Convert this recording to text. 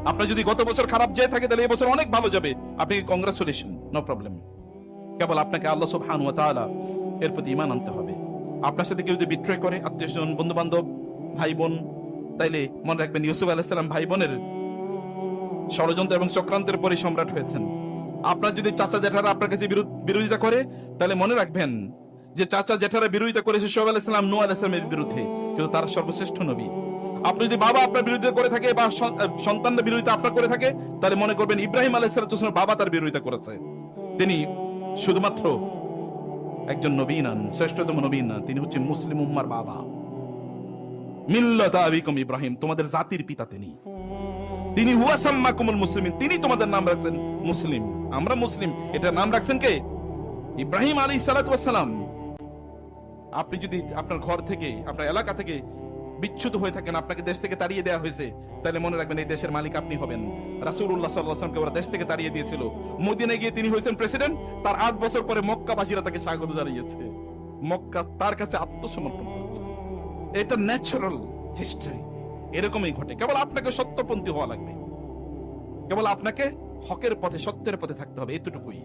আপনার যদি গত বছর খারাপ যেয়ে থাকে তাহলে এই বছর অনেক ভালো যাবে, আপনাকে কংগ্রাচুলেশন, নো প্রবলেম। কেবল আপনাকে আল্লাহ সুবহানাহু ওয়া তাআলা এর প্রতি ঈমান আনতে হবে। আপনার সাথে কেউ যদি বিট্রে করে, আত্মীয়স্বজন, বন্ধু বান্ধব, ভাই বোন, তাইলে মনে রাখবেন ইউসুফ আলাইহিস সালাম ভাই বোনের ষড়যন্ত্র এবং চক্রান্তের পরে সম্রাট হয়েছেন। আপনার যদি চাচা জেঠারা আপনার কাছে বিরোধিতা করে, তাহলে মনে রাখবেন যে চাচা জেঠারা বিরোধিতা করেছে শুআয়ব আলাইহিস সালাম নূহ আলাইহিস সালামের বিরুদ্ধে, কিন্তু তারা সর্বশ্রেষ্ঠ নবী। আপনি যদি বাবা আপনার বিরোধিতা করে থাকে বা সন্তানরা বিরোধিতা আপনার করে থাকে, তাহলে মনে করবেন ইব্রাহিম আলাইহিস সালামের বাবা তার বিরোধিতা করেছে। তিনি শুধুমাত্র একজন নবী নন, শ্রেষ্ঠতম নবী না, তিনি হচ্ছেন মুসলিম উম্মার বাবা। মিল্লাতা আবিকুম ইব্রাহিম, তোমাদের জাতির পিতা তিনি। তিনি হুয়া সাম্মাকুমুল মুসলিমিন, তিনি তোমাদের নাম রাখছেন মুসলিম। আমরা মুসলিম, এটা নাম রাখছেন কে? ইব্রাহিম আলাইহিস সালাতু ওয়াস সালাম। আপনি যদি আপনার ঘর থেকে, আপনার এলাকা থেকে বিচ্যুত হয়ে থাকেন, আপনাকে দেশ থেকে তাড়িয়ে দেওয়া হয়েছে, তাহলে মনে রাখবেন এই দেশের মালিক আপনি হবেন। রাসূলুল্লাহ সাল্লাল্লাহু আলাইহি ওয়াসাল্লামকে ওরা দেশ থেকে তাড়িয়ে দিয়েছিল, মদিনায় গিয়ে তিনি হয়েছেন প্রেসিডেন্ট। তার 8 বছর পরে মক্কাবাসীরা তাকে স্বাগত জানিয়েছে, মক্কা তার কাছে আত্মসমর্পণ করেছে। এটা ন্যাচারাল হিস্ট্রি, এরকমই ঘটে। কেবল আপনাকে সত্যপন্থী হওয়া লাগবে, কেবল আপনাকে হকের পথে, সত্যের পথে থাকতে হবে, এতটুকুই।